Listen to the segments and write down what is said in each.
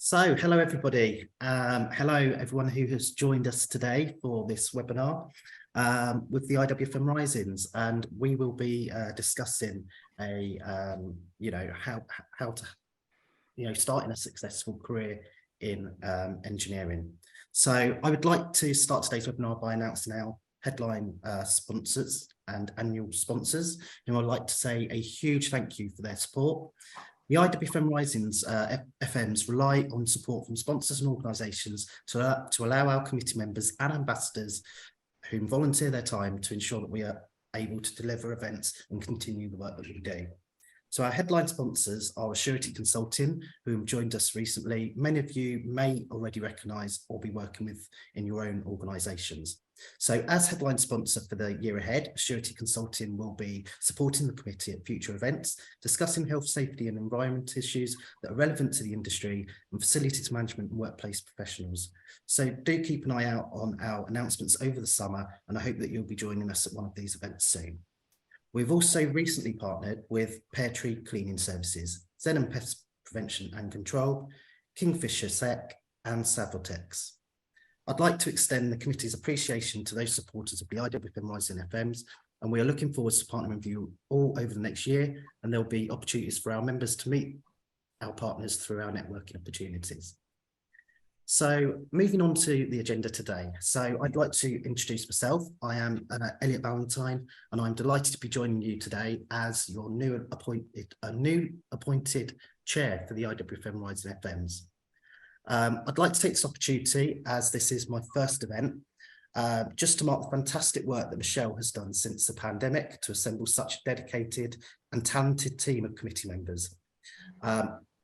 Hello everybody. Hello everyone who has joined us today for this webinar with the IWFM Risings, and we will be discussing how to starting a successful career in engineering. So I would like to start today's webinar by announcing our headline sponsors and annual sponsors, who I'd like to say a huge thank you for their support. The IWFM Risings FMs rely on support from sponsors and organisations to allow our committee members and ambassadors who volunteer their time to ensure that we are able to deliver events and continue the work that we do. So our headline sponsors are Surety Consulting, who have joined us recently. Many of you may already recognise or be working with in your own organisations. So as headline sponsor for the year ahead, Surety Consulting will be supporting the committee at future events, discussing health, safety and environment issues that are relevant to the industry and facilities management and workplace professionals. So do keep an eye out on our announcements over the summer, and I hope that you'll be joining us at one of these events soon. We've also recently partnered with Pear Tree Cleaning Services, Zenon Pest Prevention and Control, Kingfisher Sec and Savotex. I'd like to extend the committee's appreciation to those supporters of the IWFM Rising FMs, and we are looking forward to partnering with you all over the next year, and there'll be opportunities for our members to meet our partners through our networking opportunities. So moving on to the agenda today. So I'd like to introduce myself. I am Elliot Valentine, and I'm delighted to be joining you today as your new appointed chair for the IWFM Rising FMs. I'd like to take this opportunity, as this is my first event, just to mark the fantastic work that Michelle has done since the pandemic to assemble such a dedicated and talented team of committee members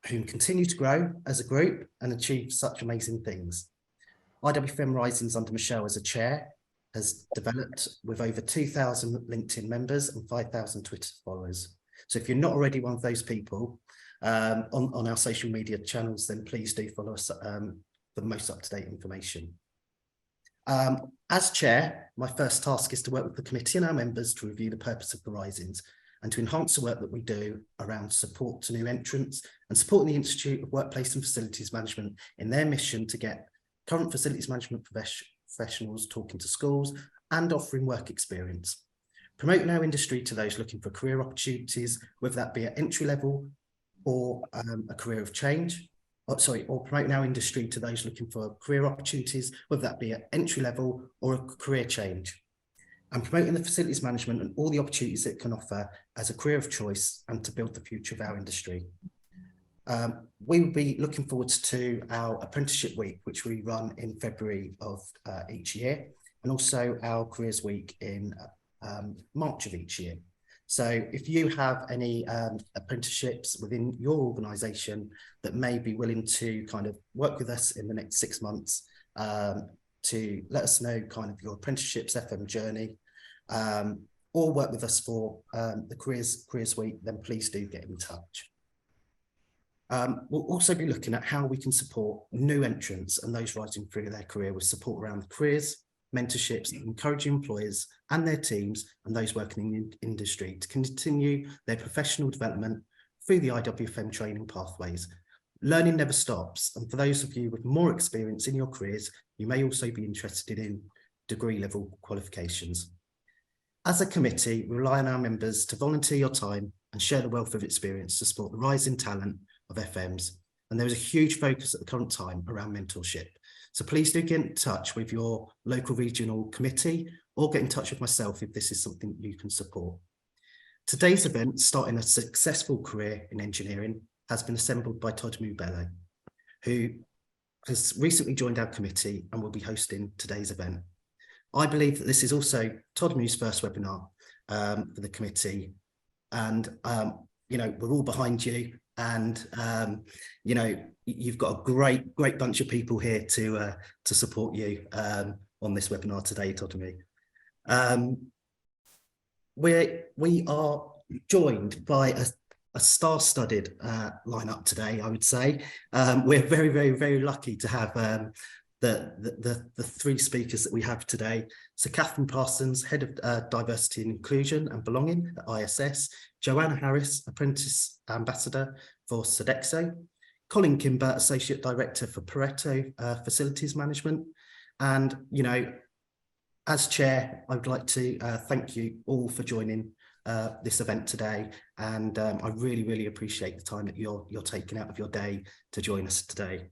who continue to grow as a group and achieve such amazing things. IWFM Risings under Michelle as a chair has developed with over 2,000 LinkedIn members and 5,000 Twitter followers. So if you're not already one of those people, on our social media channels, then please do follow us for the most up-to-date information. As chair, my first task is to work with the committee and our members to review the purpose of the Risings and to enhance the work that we do around support to new entrants and supporting the Institute of Workplace and Facilities Management in their mission to get current facilities management professionals talking to schools and offering work experience. Promoting our industry to those looking for career opportunities, whether that be at entry level or a career of change, or promoting our industry to those looking for career opportunities, whether that be at entry level or a career change, and promoting the facilities management and all the opportunities it can offer as a career of choice and to build the future of our industry. We will be looking forward to our apprenticeship week, which we run in February of each year, and also our careers week in March of each year. So if you have any apprenticeships within your organisation that may be willing to kind of work with us in the next 6 months, to let us know kind of your apprenticeships FM journey, or work with us for the careers week, then please do get in touch. We'll also be looking at how we can support new entrants and those rising through their career with support around careers, mentorships, encouraging employers and their teams and those working in the industry to continue their professional development through the IWFM training pathways. Learning never stops, and for those of you with more experience in your careers, you may also be interested in degree level qualifications. As a committee, we rely on our members to volunteer your time and share the wealth of experience to support the rising talent of FMs, and there is a huge focus at the current time around mentorship. So please do get in touch with your local regional committee or get in touch with myself if this is something you can support. Today's event, Starting a Successful Career in Engineering, has been assembled by Todd Mubele, who has recently joined our committee and will be hosting today's event. I believe that this is also Todd Mu's first webinar for the committee, and we're all behind you, and you've got a great bunch of people here to support you on this webinar today, Todd and me. We are joined by a star-studded lineup today, I would say. We're very lucky to have the three speakers that we have today. So Catherine Parsons, Head of Diversity and Inclusion and Belonging at ISS, Joanna Harris, Apprentice Ambassador for Sodexo, Colin Kimber, Associate Director for Pareto Facilities Management. And, you know, as chair, I would like to thank you all for joining this event today. And I really, really appreciate the time that you're taking out of your day to join us today.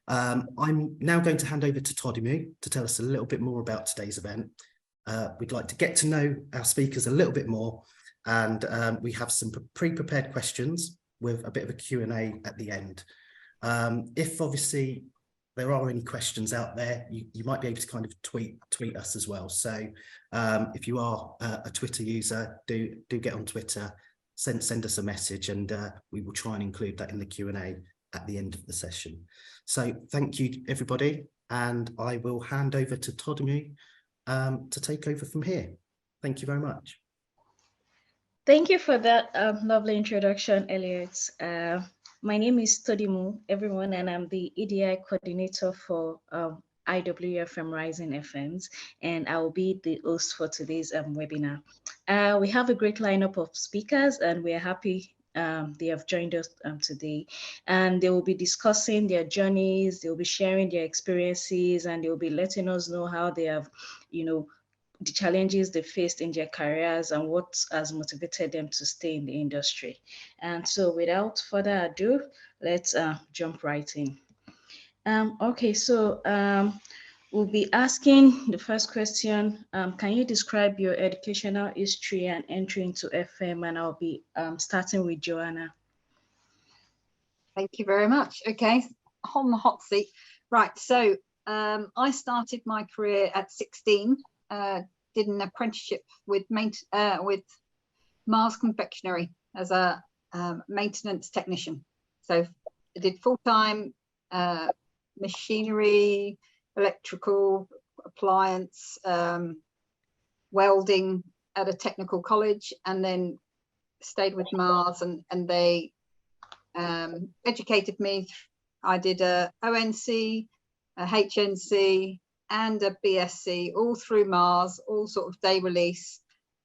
I'm now going to hand over to Todimu to tell us a little bit more about today's event. We'd like to get to know our speakers a little bit more, and we have some pre-prepared questions with a bit of a Q&A at the end. If obviously there are any questions out there, you might be able to kind of tweet us as well. So if you are a Twitter user, do get on Twitter, send us a message, and we will try and include that in the Q&A at the end of the session. So thank you, everybody, and I will hand over to Todimu to take over from here. Thank you very much. Thank you for that lovely introduction, Elliot. My name is Todimu, everyone, and I'm the EDI coordinator for IWFM Rising FMs, and I will be the host for today's webinar. We have a great lineup of speakers, and we are happy they have joined us today, and they will be discussing their journeys, they'll be sharing their experiences, and they'll be letting us know how they have, you know, the challenges they faced in their careers and what has motivated them to stay in the industry. And so without further ado, let's jump right in. Okay, so we'll be asking the first question. Can you describe your educational history and entry into FM? And I'll be starting with Joanna. Thank you very much. Okay, on the hot seat. Right, so I started my career at 16, did an apprenticeship with Mars Confectionery as a maintenance technician. So I did full-time machinery, electrical, appliance, welding at a technical college, and then stayed with Mars, and they educated me. I did a ONC, a HNC, and a BSc, all through Mars, all sort of day release,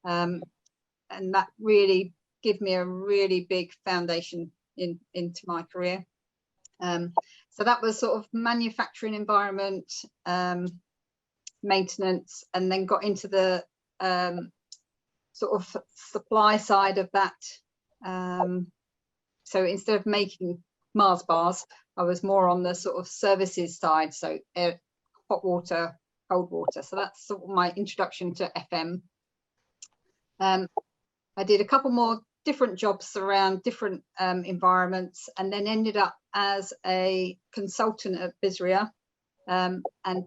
and that really gave me a really big foundation into my career. So that was sort of manufacturing environment, maintenance, and then got into the sort of supply side of that. So instead of making Mars bars, I was more on the sort of services side, so hot water, cold water. So that's sort of my introduction to FM. I did a couple more different jobs around different environments, and then ended up as a consultant at Bizria, and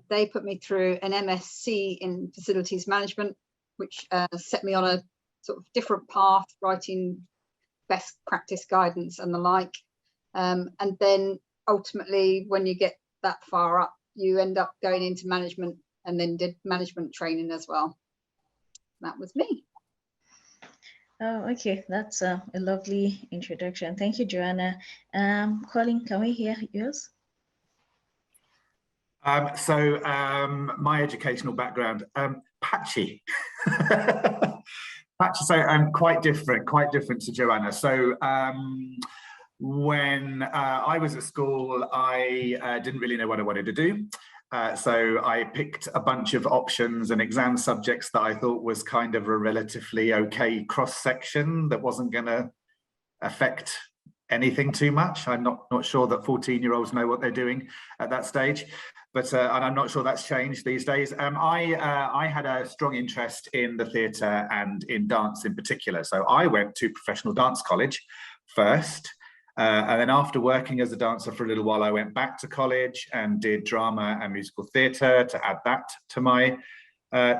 they put me through an MSc in facilities management, which set me on a sort of different path, writing best practice guidance and the like. And then ultimately, when you get that far up, you end up going into management, and then did management training as well. That was me. Oh, okay, that's a lovely introduction. Thank you, Joanna. Colin, can we hear yours? My educational background, patchy. Patchy, so quite different to Joanna. So when I was at school, I didn't really know what I wanted to do. So I picked a bunch of options and exam subjects that I thought was kind of a relatively okay cross-section that wasn't going to affect anything too much. I'm not sure that 14-year-olds know what they're doing at that stage, but and I'm not sure that's changed these days. I had a strong interest in the theatre and in dance in particular. So I went to professional dance college first. And then after working as a dancer for a little while, I went back to college and did drama and musical theatre to add that to my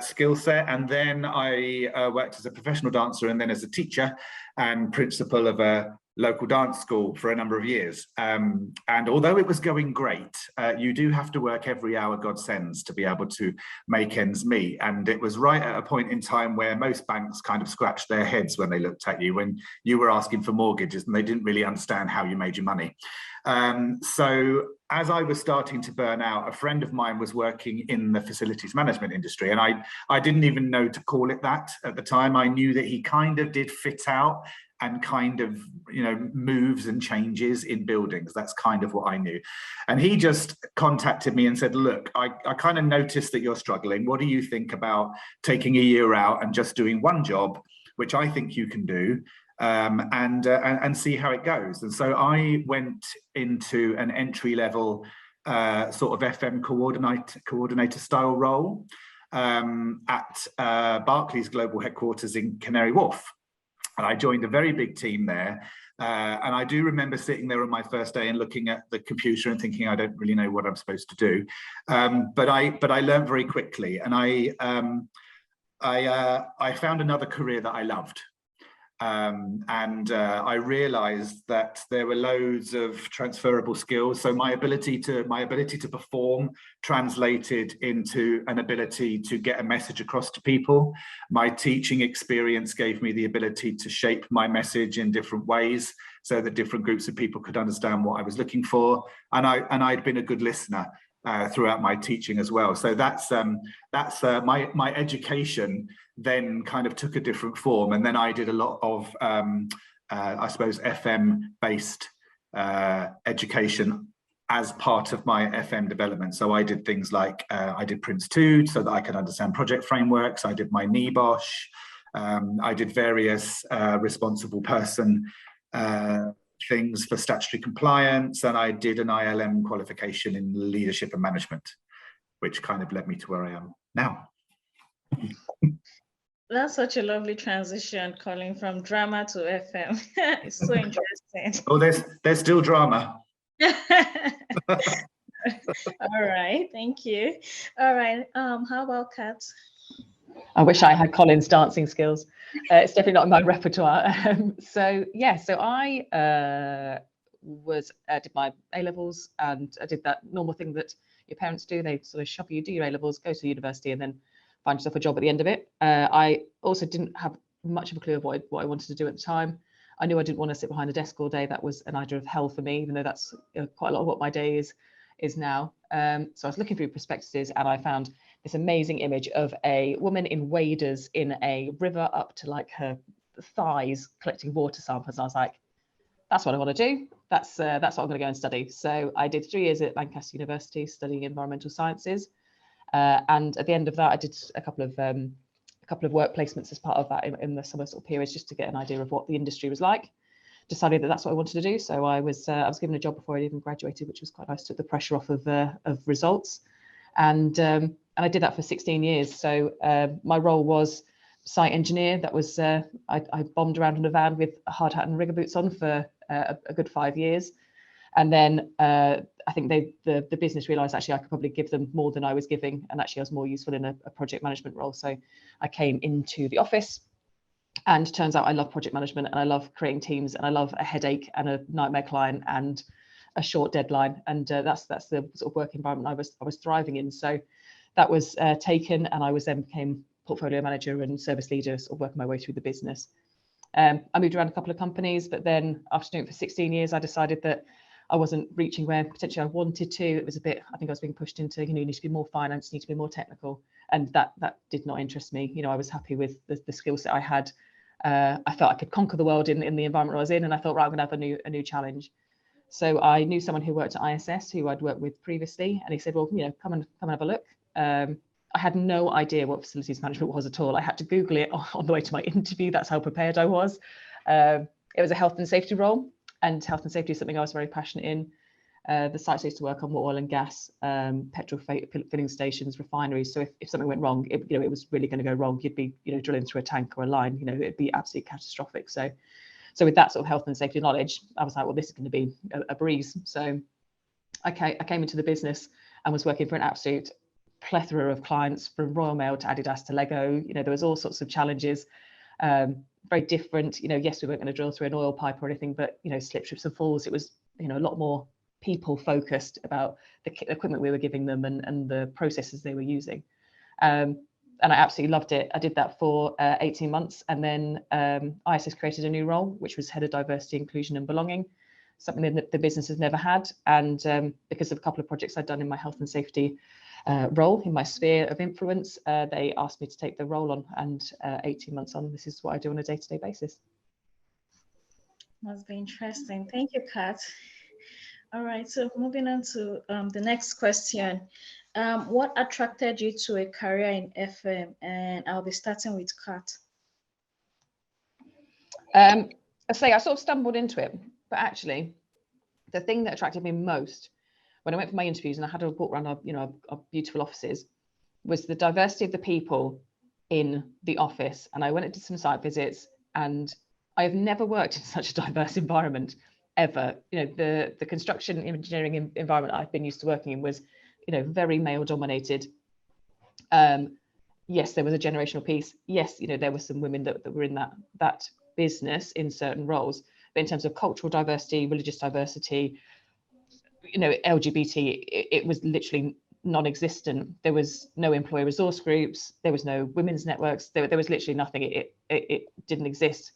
skill set. And then I worked as a professional dancer and then as a teacher and principal of a local dance school for a number of years. And although it was going great, you do have to work every hour God sends to be able to make ends meet. And it was right at a point in time where most banks kind of scratched their heads when they looked at you, when you were asking for mortgages and they didn't really understand how you made your money. So as I was starting to burn out, a friend of mine was working in the facilities management industry, and I didn't even know to call it that at the time. I knew that he kind of did fit out kind of, you know, moves and changes in buildings. That's kind of what I knew. And he just contacted me and said, look, I kind of noticed that you're struggling. What do you think about taking a year out and just doing one job, which I think you can do, and see how it goes? And so I went into an entry-level sort of FM coordinator style role at Barclays Global Headquarters in Canary Wharf. And I joined a very big team there. And I do remember sitting there on my first day and looking at the computer and thinking, I don't really know what I'm supposed to do. But I learned very quickly, and I found another career that I loved. I realized that there were loads of transferable skills. So my ability to perform translated into an ability to get a message across to people. My teaching experience gave me the ability to shape my message in different ways so that different groups of people could understand what I was looking for. And I'd been a good listener throughout my teaching as well. So that's my education then kind of took a different form. And then I did a lot of, I suppose, FM-based education as part of my FM development. So I did things like, I did Prince 2 so that I could understand project frameworks. I did my NEBOSH. I did various responsible person things for statutory compliance. And I did an ILM qualification in leadership and management, which kind of led me to where I am now. That's such a lovely transition, calling from drama to FM. It's so interesting. Oh, there's still drama. All right, thank you. All right, how about Kat? I wish I had Colin's dancing skills. It's definitely not in my repertoire. So I did my A-levels, and I did that normal thing that your parents do. They sort of shove you, do your A-levels, go to university, and then find yourself a job at the end of it. I also didn't have much of a clue of what I wanted to do at the time. I knew I didn't want to sit behind a desk all day. That was an idea of hell for me, even though that's quite a lot of what my day is now. So I was looking through prospectuses, and I found this amazing image of a woman in waders in a river up to like her thighs collecting water samples. And I was like, that's what I want to do. That's what I'm going to go and study. So I did 3 years at Lancaster University studying environmental sciences. And at the end of that, I did a couple of work placements as part of that in the summer sort of periods, just to get an idea of what the industry was like. Decided that that's what I wanted to do. So I was given a job before I even graduated, which was quite nice. Took the pressure off of results, and I did that for 16 years. So my role was site engineer. That was I bombed around in a van with a hard hat and rigger boots on for a good 5 years. And then I think the business realised actually I could probably give them more than I was giving, and actually I was more useful in a project management role. So I came into the office, and turns out I love project management, and I love creating teams, and I love a headache and a nightmare client and a short deadline, and that's the sort of work environment I was thriving in. So that was taken, and I became portfolio manager and service leader, sort of working my way through the business. I moved around a couple of companies, but then after doing it for 16 years, I decided that I wasn't reaching where potentially I wanted to. It was a bit, I think I was being pushed into, you need to be more finance, you need to be more technical. And that did not interest me. I was happy with the skill set I had. I felt I could conquer the world in the environment I was in. And I thought, right, I'm gonna have a new challenge. So I knew someone who worked at ISS who I'd worked with previously. And he said, well, come and have a look. I had no idea what facilities management was at all. I had to Google it on the way to my interview. That's how prepared I was. It was a health and safety role. And health and safety is something I was very passionate in. The sites I used to work on were oil and gas, petrol filling stations, refineries. So if something went wrong, it was really going to go wrong. You'd be, drilling through a tank or a line. It'd be absolutely catastrophic. So with that sort of health and safety knowledge, I was like, well, this is going to be a breeze. So I came into the business and was working for an absolute plethora of clients, from Royal Mail to Adidas to Lego. There was all sorts of challenges. Very different, yes, we weren't going to drill through an oil pipe or anything, but slip, trips and falls. It was a lot more people focused about the equipment we were giving them and the processes they were using, and I absolutely loved it. I did that for 18 months, and then ISS created a new role, which was head of diversity, inclusion and belonging, something that the business has never had. And because of a couple of projects I'd done in my health and safety role, in my sphere of influence, they asked me to take the role on, and 18 months on, this is what I do on a day-to-day basis. Must be interesting. Thank you, Kat. All right, so moving on to the next question. What attracted you to a career in FM? And I'll be starting with Kat. I say I sort of stumbled into it, but actually, the thing that attracted me most when I went for my interviews and I had a walk around our beautiful offices was the diversity of the people in the office. And I went and did some site visits, and I have never worked in such a diverse environment ever. You know, the construction engineering environment I've been used to working in was, you know, very male dominated. Yes, there was a generational piece. Yes, you know, there were some women that were in that business in certain roles, but in terms of cultural diversity, religious diversity, you know, LGBT, it was literally non-existent. There was no employee resource groups, there was no women's networks, there was literally nothing. It didn't exist.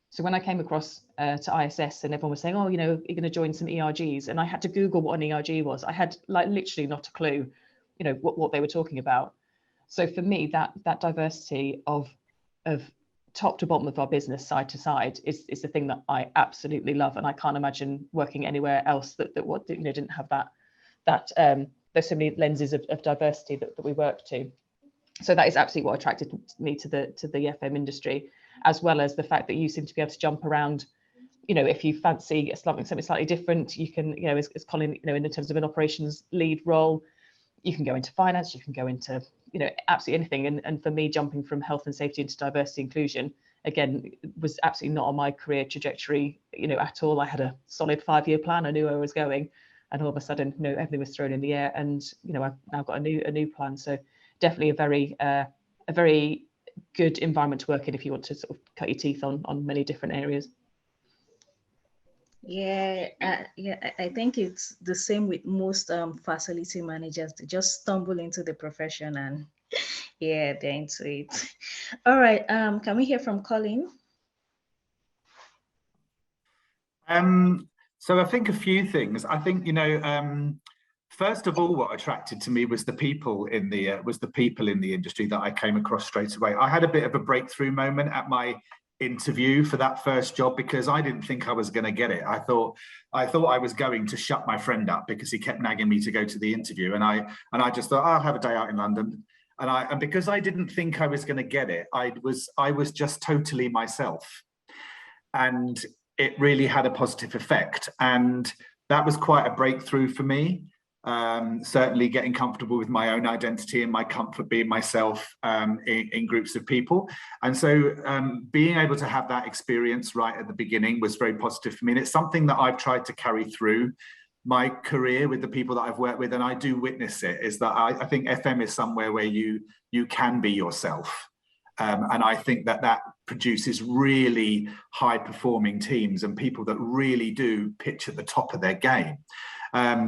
So when I came across to ISS and everyone was saying, oh, you know, you're going to join some ERGs, and I had to Google what an ERG was. I had like literally not a clue, you know, what they were talking about. So for me, that diversity of top to bottom of our business, side to side, is the thing that I absolutely love, and I can't imagine working anywhere else that what, you know, didn't have that there's so many lenses of diversity that we work to. So that is absolutely what attracted me to the FM industry, as well as the fact that you seem to be able to jump around. You know, if you fancy something slightly different, you can, you know, as Colin, you know, in terms of an operations lead role, you can go into finance, you can go into, you know, absolutely anything. And for me, jumping from health and safety into diversity inclusion, again, was absolutely not on my career trajectory, you know, at all. I had a solid 5-year plan. I knew where I was going, and all of a sudden, you know, everything was thrown in the air. And, you know, I've now got a new plan. So definitely a very good environment to work in if you want to sort of cut your teeth on many different areas. Yeah, I think it's the same with most facility managers. They just stumble into the profession and yeah, they're into it. All right, can we hear from Colin? So I think a few things. I think, you know, first of all, what attracted to me was the people in the industry that I came across straight away. I had a bit of a breakthrough moment at my interview for that first job, because I didn't think I was going to get it. I thought I was going to shut my friend up because he kept nagging me to go to the interview, and I just thought, I'll have a day out in London. And because I didn't think I was going to get it, I was just totally myself, and it really had a positive effect. And that was quite a breakthrough for me. Certainly getting comfortable with my own identity and my comfort being myself in groups of people. And so being able to have that experience right at the beginning was very positive for me. And it's something that I've tried to carry through my career with the people that I've worked with. And I do witness it, is that I think FM is somewhere where you can be yourself. And I think that produces really high performing teams and people that really do pitch at the top of their game.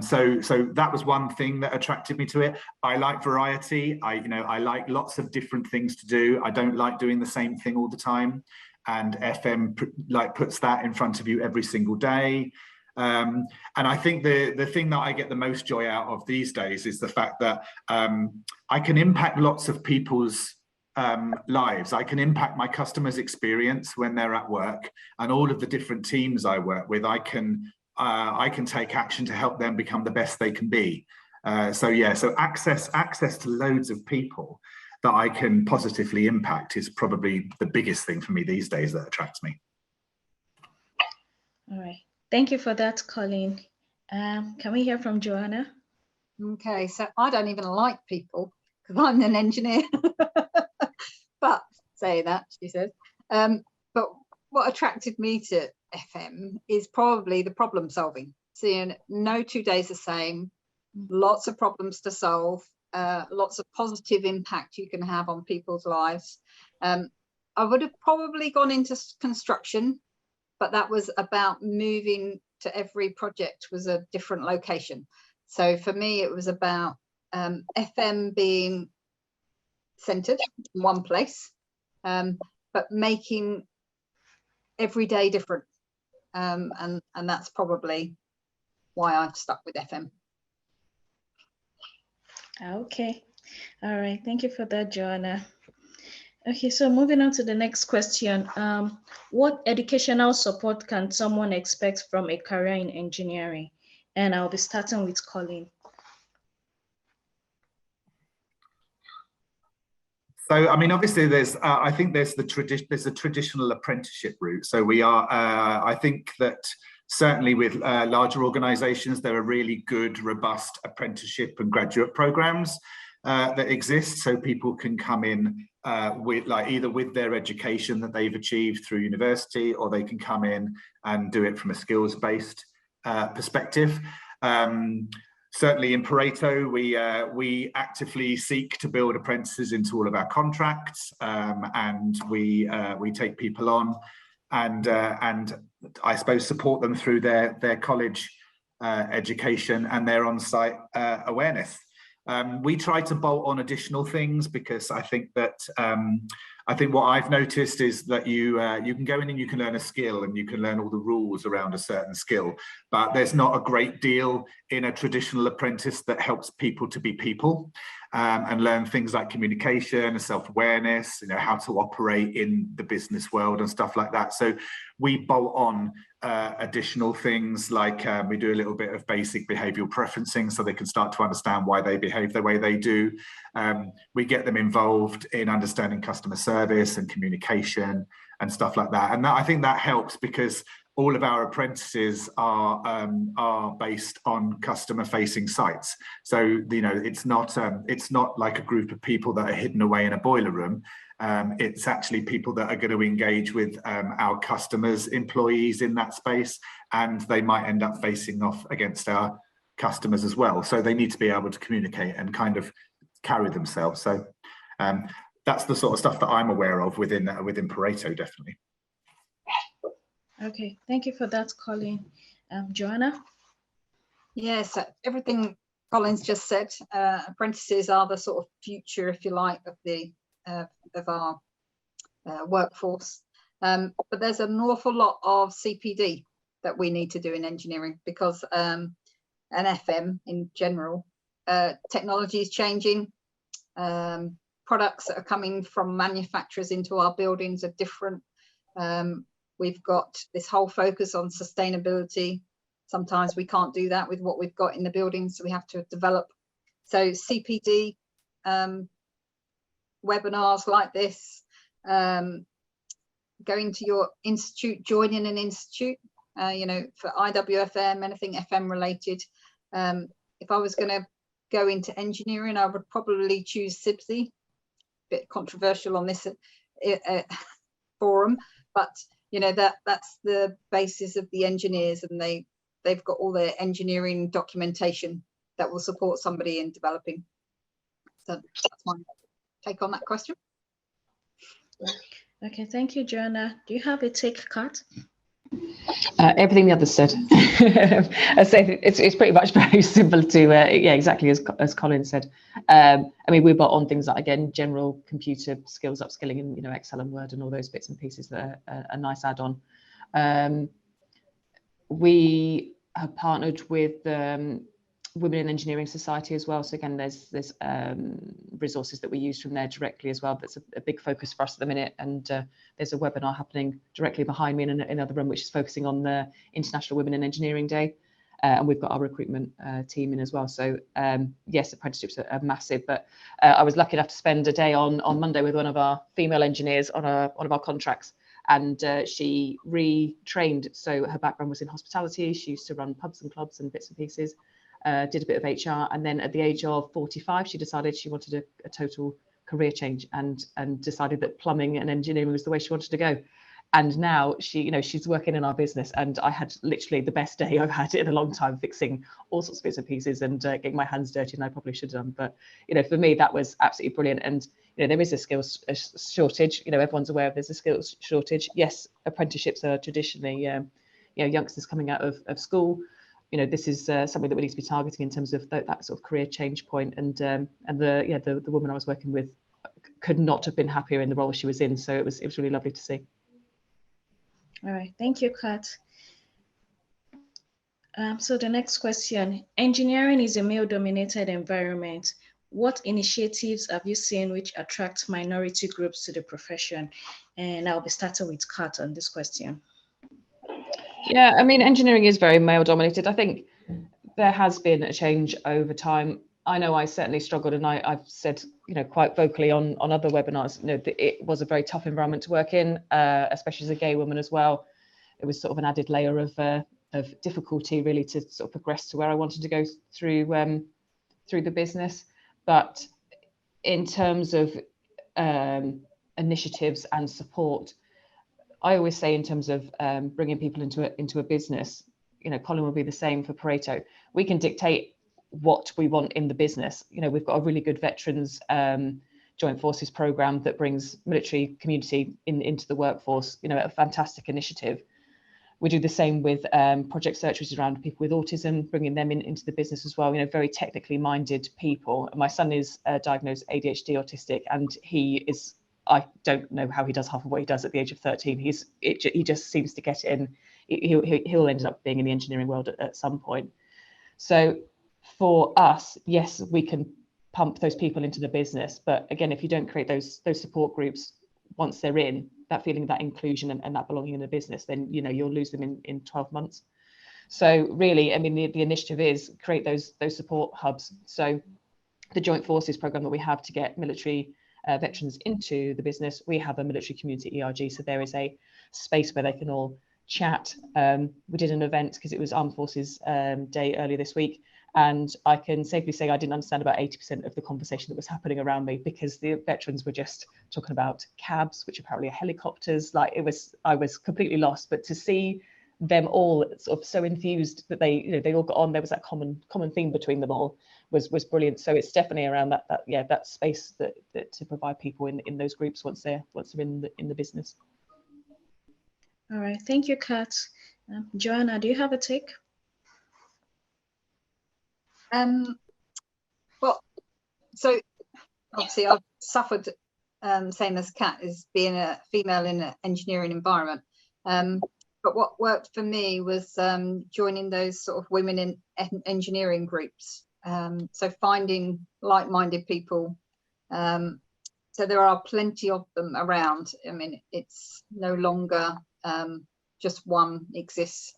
So that was one thing that attracted me to it. I like variety. I like lots of different things to do. I don't like doing the same thing all the time. And FM puts that in front of you every single day. And I think the thing that I get the most joy out of these days is the fact that I can impact lots of people's lives. I can impact my customers' experience when they're at work, and all of the different teams I work with, I can take action to help them become the best they can be. So access to loads of people that I can positively impact is probably the biggest thing for me these days that attracts me. All right, thank you for that, Colin. Can we hear from Joanna? Okay, so I don't even like people because I'm an engineer. But say that, she says. But what attracted me to FM is probably the problem solving. Seeing no 2 days the same, lots of problems to solve, lots of positive impact you can have on people's lives. I would have probably gone into construction, but that was about moving to every project was a different location. So for me, it was about FM being centered in one place, but making every day different. And that's probably why I've stuck with FM. Okay. All right. Thank you for that, Joanna. Okay, so moving on to the next question. What educational support can someone expect from a career in engineering? And I'll be starting with Colin. So, I mean, obviously, I think there's a traditional apprenticeship route. So we are. I think that certainly with larger organisations, there are really good, robust apprenticeship and graduate programs that exist. So people can come in with either with their education that they've achieved through university, or they can come in and do it from a skills-based perspective. Certainly in Pareto, we actively seek to build apprentices into all of our contracts, and we take people on, and I suppose support them through their college education and their on-site awareness. We try to bolt on additional things because I think that what I've noticed is that you can go in and you can learn a skill and you can learn all the rules around a certain skill, but there's not a great deal in a traditional apprentice that helps people to be people and learn things like communication, self-awareness, how to operate in the business world and stuff like that. So we bolt on additional things like we do a little bit of basic behavioral preferencing so they can start to understand why they behave the way they do. We get them involved in understanding customer service and communication and stuff like that. And I think that helps because all of our apprentices are based on customer-facing sites. So it's not like a group of people that are hidden away in a boiler room. It's actually people that are going to engage with our customers, employees in that space, and they might end up facing off against our customers as well. So they need to be able to communicate and kind of carry themselves. So that's the sort of stuff that I'm aware of within Pareto, definitely. Okay, thank you for that, Colin. Joanna? Yes, everything Colin's just said. Apprentices are the sort of future, if you like, of our workforce. But there's an awful lot of CPD that we need to do in engineering because an FM in general, technology is changing. Products that are coming from manufacturers into our buildings are different. We've got this whole focus on sustainability. Sometimes we can't do that with what we've got in the buildings, so we have to develop. So CPD, webinars like this, going to your institute, joining an institute, for IWFM, anything FM related. If I was going to go into engineering, I would probably choose CIBSE. Bit controversial on this forum, but that's the basis of the engineers, and they've got all their engineering documentation that will support somebody in developing. So that's my take on that question. Okay, thank you, Joanna. Do you have a take, Kat? Everything the others said. I say it's pretty much very simple to exactly as Colin said. I mean, we brought on things like, again, general computer skills upskilling in Excel and Word and all those bits and pieces that are a nice add-on. We have partnered with Women in Engineering Society as well. So again, there's resources that we use from there directly as well. That's a big focus for us at the minute. And there's a webinar happening directly behind me in another room, which is focusing on the International Women in Engineering Day. And we've got our recruitment team in as well. So yes, apprenticeships are massive. But I was lucky enough to spend a day on Monday with one of our female engineers on one of our contracts. And she retrained. So her background was in hospitality. She used to run pubs and clubs and bits and pieces. Did a bit of HR, and then at the age of 45, she decided she wanted a total career change and decided that plumbing and engineering was the way she wanted to go. And now she's working in our business, and I had literally the best day I've had in a long time, fixing all sorts of bits and pieces and getting my hands dirty, and I probably should have done. But for me, that was absolutely brilliant. And there is a skills shortage. Everyone's aware of there's a skills shortage. Yes, apprenticeships are traditionally youngsters coming out of school. This is something that we need to be targeting in terms of that sort of career change point. And the woman I was working with could not have been happier in the role she was in. So it was really lovely to see. All right, thank you, Kat. So the next question: engineering is a male-dominated environment. what initiatives have you seen which attract minority groups to the profession? And I'll be starting with Kat on this question. Yeah, I mean, engineering is very male dominated. I think there has been a change over time. I know I certainly struggled, and I've said, quite vocally on other webinars, that it was a very tough environment to work in, especially as a gay woman as well. It was sort of an added layer of difficulty really to sort of progress to where I wanted to go through the business. But in terms of initiatives and support, I always say in terms of bringing people into a business, Colin will be the same for Pareto. We can dictate what we want in the business. We've got a really good veterans joint forces program that brings military community into the workforce, a fantastic initiative. We do the same with Project Search, which is around people with autism, bringing them into the business as well, very technically minded people. My son is diagnosed ADHD autistic, and I don't know how he does half of what he does at the age of 13. He just seems to get in. He'll end up being in the engineering world at some point. So for us, yes, we can pump those people into the business. But again, if you don't create those support groups once they're in, that feeling, that inclusion and that belonging in the business, then you'll lose them in 12 months. So really, I mean, the initiative is create those support hubs. So the joint forces program that we have to get military veterans into the business, we have a military community ERG. So there is a space where they can all chat. We did an event because it was Armed Forces Day earlier this week. And I can safely say I didn't understand about 80% of the conversation that was happening around me, because the veterans were just talking about cabs, which apparently are helicopters. I was completely lost. But to see them all sort of so enthused that they all got on, there was that common theme between them all, was brilliant. So it's definitely around that space that to provide people in those groups once they're in the business. All right, thank you, Kat. Joanna, do you have a take? Well, so obviously I've suffered same as Kat, as being a female in an engineering environment. But what worked for me was joining those sort of women in engineering groups. So finding like-minded people. So there are plenty of them around. I mean, it's no longer just one exists.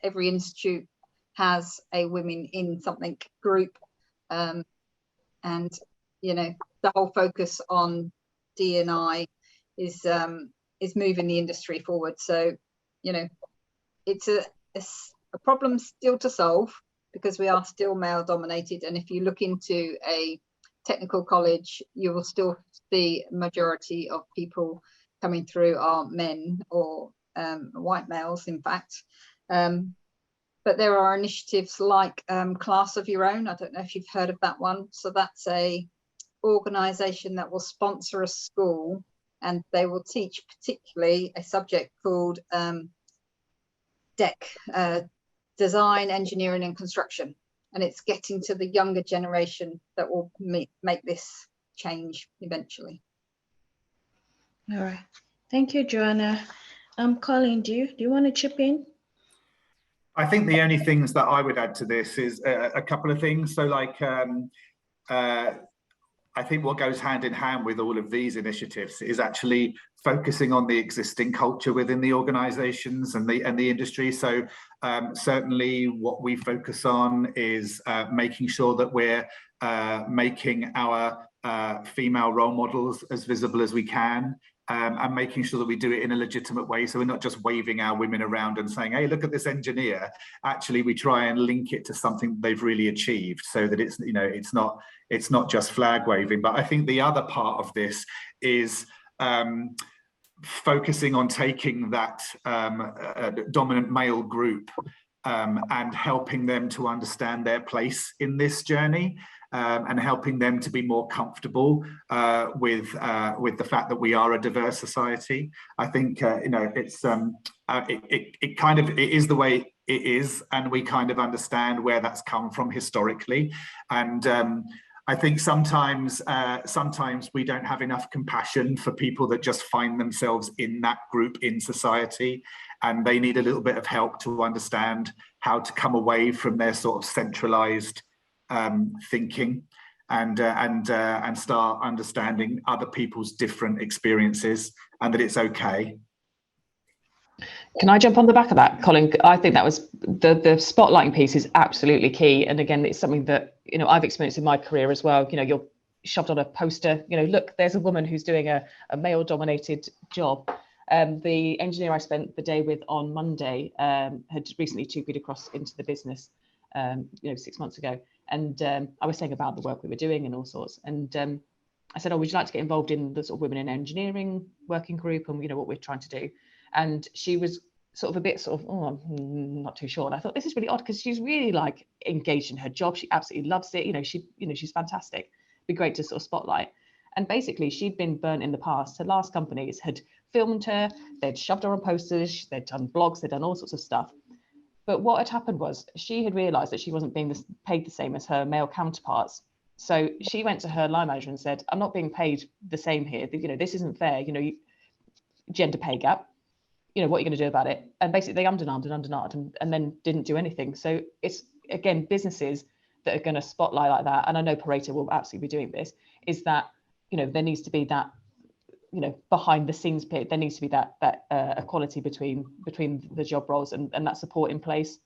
Every institute has a women in something group, and the whole focus on D&I is moving the industry forward. So it's a problem still to solve, because we are still male dominated, and if you look into a technical college, you will still see a majority of people coming through are men or white males, in fact. But there are initiatives like Class of Your Own. I don't know if you've heard of that one. So that's a organisation that will sponsor a school, and they will teach particularly a subject called DEC, Design, Engineering and Construction. And it's getting to the younger generation that will make this change eventually. All right. Thank you, Joanna. Colin, do you want to chip in? I think the only things that I would add to this is a couple of things. So I think what goes hand in hand with all of these initiatives is actually focusing on the existing culture within the organizations and the industry. So certainly what we focus on is making sure that we're making our female role models as visible as we can. And making sure that we do it in a legitimate way. So we're not just waving our women around and saying, hey, look at this engineer. Actually, we try and link it to something they've really achieved, so that it's not just flag waving. But I think the other part of this is focusing on taking that dominant male group and helping them to understand their place in this journey. And helping them to be more comfortable with the fact that we are a diverse society. I think it's it is the way it is, and we kind of understand where that's come from historically. And I think sometimes we don't have enough compassion for people that just find themselves in that group in society, and they need a little bit of help to understand how to come away from their sort of centralized thinking. and start understanding other people's different experiences, and that it's okay. Can I jump on the back of that, Colin? I think that was the spotlighting piece is absolutely key. And again, it's something that, you know, I've experienced in my career as well. You know, you're shoved on a poster, you know, look, there's a woman who's doing a male dominated job. The engineer I spent the day with on Monday had recently TUPE'd across into the business, you know, 6 months ago. And I was saying about the work we were doing and all sorts. And I said, oh, would you like to get involved in the sort of women in engineering working group and, you know, what we're trying to do? And she was sort of a bit sort of, oh, I'm not too sure. And I thought, this is really odd because she's really like engaged in her job. She absolutely loves it. You know, she's fantastic. It'd be great to sort of spotlight. And basically she'd been burnt in the past. Her last companies had filmed her, they'd shoved her on posters, they'd done blogs, they'd done all sorts of stuff. But what had happened was she had realized that she wasn't being paid the same as her male counterparts. So she went to her line manager and said, I'm not being paid the same here. You know, this isn't fair. You know, gender pay gap. You know, what are you going to do about it? And basically they ummed and then didn't do anything. So it's, again, businesses that are going to spotlight like that, and I know Pareto will absolutely be doing this, is that, you know, there needs to be that, you know, behind the scenes bit, there needs to be that equality between the job roles and that support in place.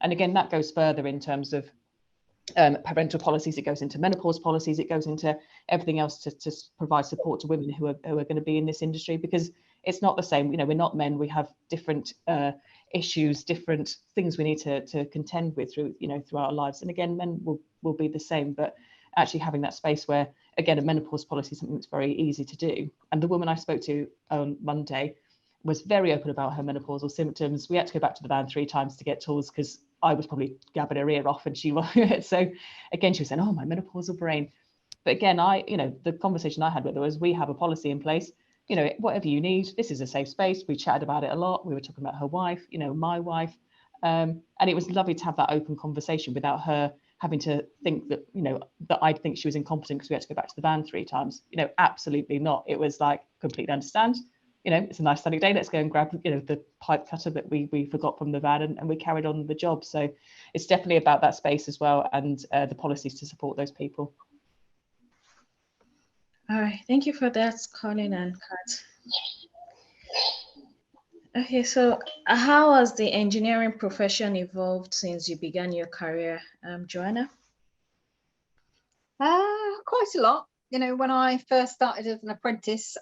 And again, that goes further in terms of parental policies, it goes into menopause policies, it goes into everything else to provide support to women who are going to be in this industry, because it's not the same. You know, we're not men, we have different issues, different things we need to contend with through our lives. And again, men will be the same, but actually having that space where, again, a menopause policy is something that's very easy to do. And the woman I spoke to on Monday was very open about her menopausal symptoms. We had to go back to the van 3 times to get tools because I was probably gabbing her ear off and she was. So again, she was saying, oh, my menopausal brain. But again, the conversation I had with her was, we have a policy in place. You know, whatever you need, this is a safe space. We chatted about it a lot. We were talking about her wife, you know, my wife. And it was lovely to have that open conversation without her having to think that, you know, that I'd think she was incompetent because we had to go back to the van 3 times. You know, absolutely not. It was like, completely understand. You know, it's a nice sunny day. Let's go and grab, you know, the pipe cutter that we forgot from the van, and we carried on the job. So it's definitely about that space as well, and the policies to support those people. All right, thank you for that, Colin and Kat. Okay, so how has the engineering profession evolved since you began your career, Joanna? Quite a lot. You know, when I first started as an apprentice,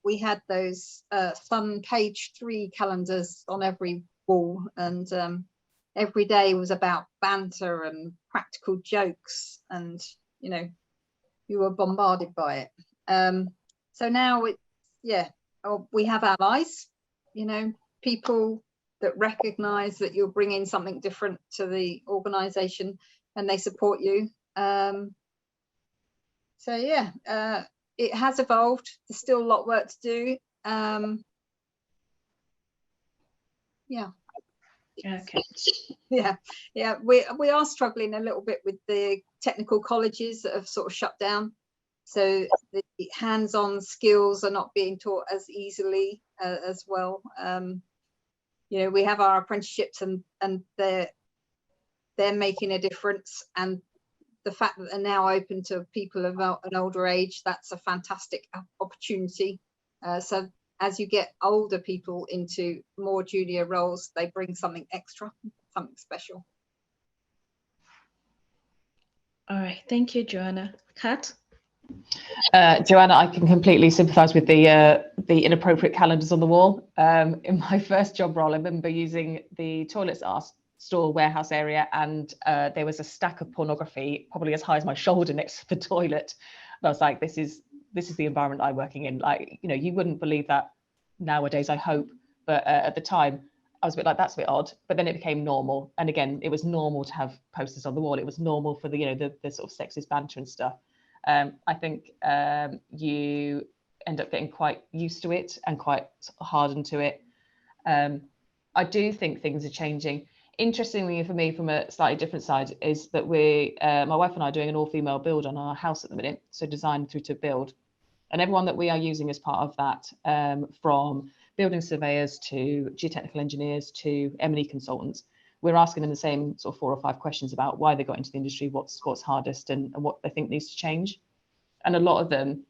we had those Sun Cage 3 calendars on every wall, and every day was about banter and practical jokes, and, you know, you were bombarded by it. So now we have allies, you know, people that recognize that you're bringing something different to the organization and they support you. So yeah, it has evolved. There's still a lot of work to do. Yeah. Okay. Yeah. We are struggling a little bit with the technical colleges that have sort of shut down. So the hands-on skills are not being taught as easily as well. You know, we have our apprenticeships, and they're making a difference. And the fact that they're now open to people of an older age, that's a fantastic opportunity. So as you get older people into more junior roles, they bring something extra, something special. All right, thank you, Joanna. Kat? Joanna, I can completely sympathise with the inappropriate calendars on the wall. In my first job role, I remember using the toilets store warehouse area, and there was a stack of pornography probably as high as my shoulder next to the toilet. And I was like, this is the environment I'm working in. Like, you know, you wouldn't believe that nowadays, I hope, but at the time I was a bit like, that's a bit odd. But then it became normal, and again, it was normal to have posters on the wall. It was normal for the, you know, the sort of sexist banter and stuff. I think you end up getting quite used to it and quite hardened to it. I do think things are changing. Interestingly for me, from a slightly different side, is that my wife and I are doing an all-female build on our house at the minute, so design through to build. And everyone that we are using as part of that, from building surveyors to geotechnical engineers to M&E consultants, we're asking them the same sort of 4 or 5 questions about why they got into the industry, what's hardest, and what they think needs to change. And a lot of them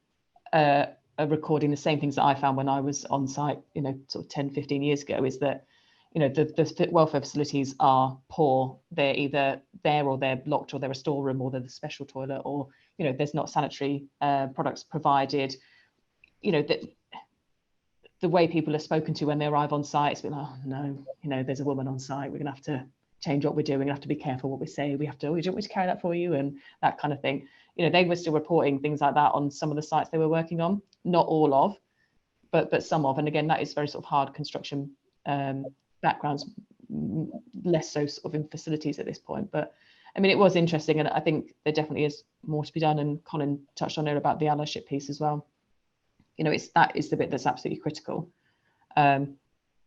are recording the same things that I found when I was on site, you know, sort of 10, 15 years ago, is that, you know, the welfare facilities are poor. They're either there or they're locked, or they're a storeroom, or they're the special toilet, or, you know, there's not sanitary products provided. You know, the way people are spoken to when they arrive on site, it's been, oh no, you know, there's a woman on site, we're gonna have to change what we're doing, we're gonna have to be careful what we say, we have to, oh, you don't want me to carry that for you, and that kind of thing. You know, they were still reporting things like that on some of the sites they were working on, not all of, but some of. And again, that is very sort of hard construction backgrounds, less so sort of in facilities at this point. But I mean, it was interesting, and I think there definitely is more to be done. And Colin touched on it about the allyship piece as well. You know, that is the bit that's absolutely critical.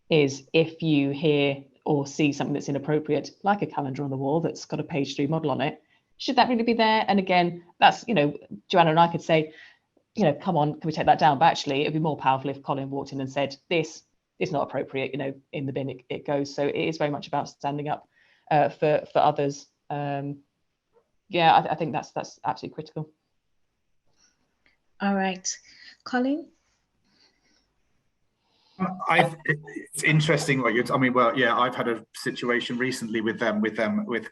Is if you hear or see something that's inappropriate, like a calendar on the wall that's got a page 3 model on it, should that really be there? And again, that's, you know, Joanna and I could say, you know, come on, can we take that down? But actually, it'd be more powerful if Colin walked in and said, this is not appropriate, you know, in the bin it goes. So it is very much about standing up for others. Yeah, I think that's absolutely critical. All right, Colin. It's interesting what you're. I mean, well, yeah, I've had a situation recently with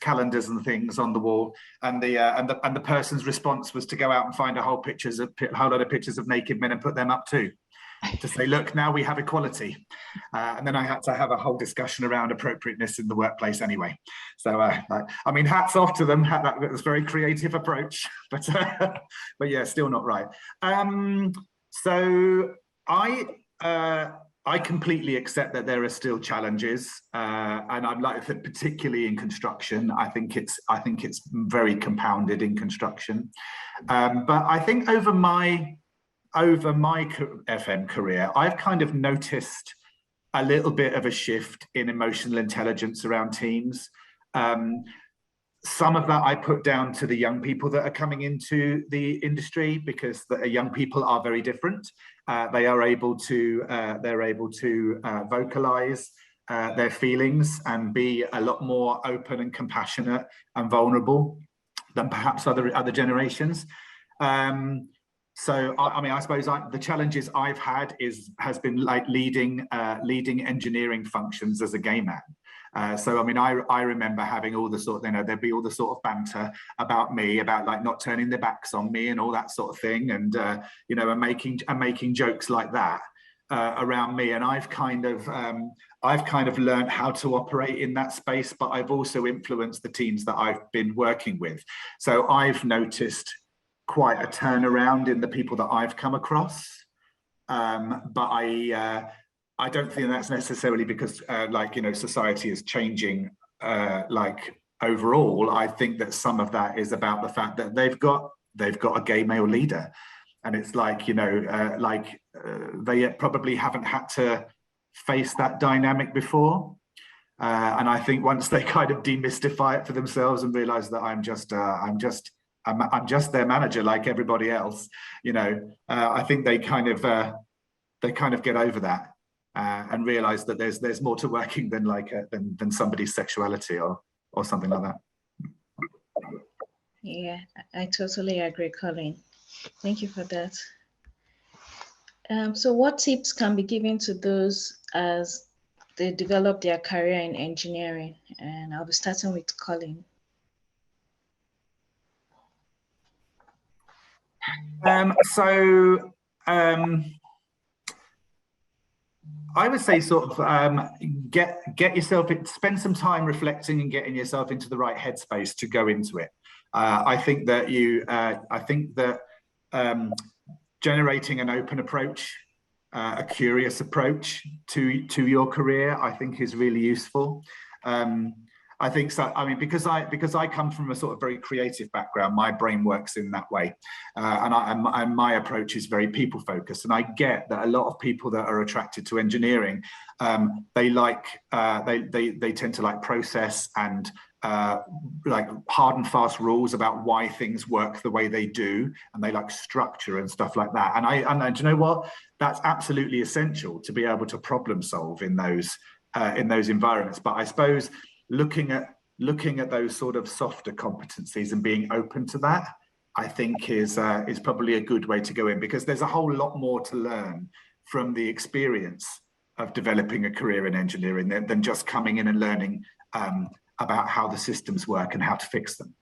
calendars and things on the wall, and the person's response was to go out and find a whole lot of pictures of naked men and put them up too, to say, look, now we have equality, and then I had to have a whole discussion around appropriateness in the workplace anyway. So, I mean, hats off to them. That was a very creative approach, but yeah, still not right. So I completely accept that there are still challenges, and I'd like to, particularly in construction. I think it's very compounded in construction, but I think over my FM career, I've kind of noticed a little bit of a shift in emotional intelligence around teams. Some of that I put down to the young people that are coming into the industry, because the young people are very different. They are able to vocalize their feelings and be a lot more open and compassionate and vulnerable than perhaps other generations. So I mean, I suppose the challenges I've had has been like leading engineering functions as a gay man. So I mean, I remember having all the sort, you know, there'd be all the sort of banter about me, about like not turning their backs on me and all that sort of thing, and you know, and making jokes like that around me. And I've kind of learned how to operate in that space, but I've also influenced the teams that I've been working with. So I've noticed quite a turnaround in the people that I've come across, but I don't think that's necessarily because like, you know, society is changing like overall. I think that some of that is about the fact that they've got a gay male leader, and it's like, you know, they probably haven't had to face that dynamic before, and I think once they kind of demystify it for themselves and realize that I'm just their manager like everybody else, you know, I think they kind of get over that. And realize that there's more to working than like than somebody's sexuality or something like that. Yeah, I totally agree, Colin. Thank you for that. So what tips can be given to those as they develop their career in engineering? And I'll be starting with Colin. I would say sort of get yourself, spend some time reflecting and getting yourself into the right headspace to go into it. I think that generating an open approach, a curious approach to your career, I think is really useful. I think so. I mean, because I come from a sort of very creative background, my brain works in that way, and my approach is very people focused. And I get that a lot of people that are attracted to engineering, they tend to like process and like hard and fast rules about why things work the way they do, and they like structure and stuff like that. And do you know what? That's absolutely essential to be able to problem solve in those environments. But I suppose looking at those sort of softer competencies and being open to that, I think is probably a good way to go in, because there's a whole lot more to learn from the experience of developing a career in engineering than just coming in and learning about how the systems work and how to fix them.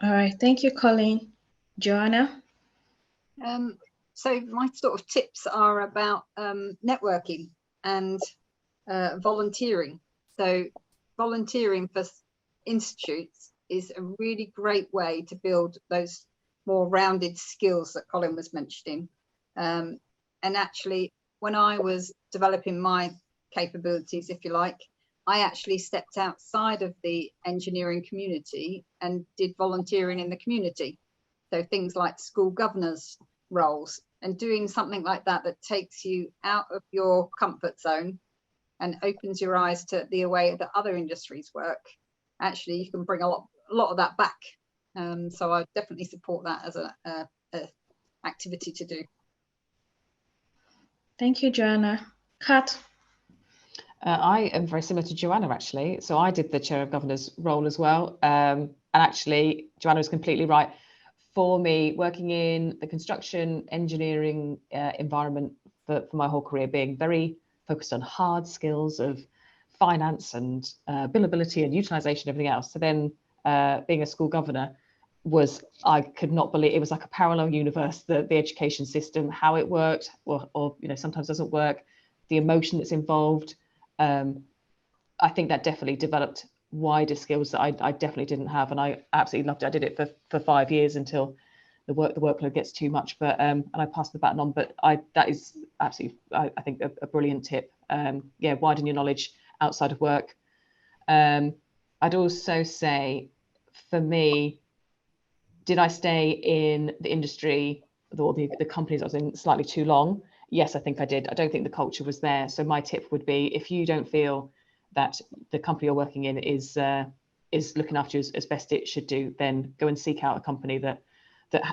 All right, thank you, Colleen. Joanna? So my sort of tips are about networking and volunteering. So volunteering for institutes is a really great way to build those more rounded skills that Colin was mentioning. And actually, when I was developing my capabilities, if you like, I actually stepped outside of the engineering community and did volunteering in the community. So things like school governors roles, and doing something like that takes you out of your comfort zone and opens your eyes to the way that other industries work. Actually, you can bring a lot of that back. So I definitely support that as a activity to do. Thank you, Joanna. Kat? I am very similar to Joanna, actually. So I did the chair of governors role as well. And actually, Joanna was completely right. For me, working in the construction engineering environment for my whole career, being very focused on hard skills of finance and billability and utilisation and everything else. So then being a school governor I could not believe, it was like a parallel universe, the education system, how it worked, or sometimes doesn't work, the emotion that's involved. I think that definitely developed wider skills that I definitely didn't have, and I absolutely loved it. I did it for 5 years until the workload gets too much, but and I passed the baton on. But that is absolutely, I think, a brilliant tip. Yeah, widen your knowledge outside of work. I'd also say, for me, did I stay in the industry or the companies I was in slightly too long? Yes, I think I did. I don't think the culture was there. So my tip would be, if you don't feel that the company you're working in is looking after you as best it should do, then go and seek out a company that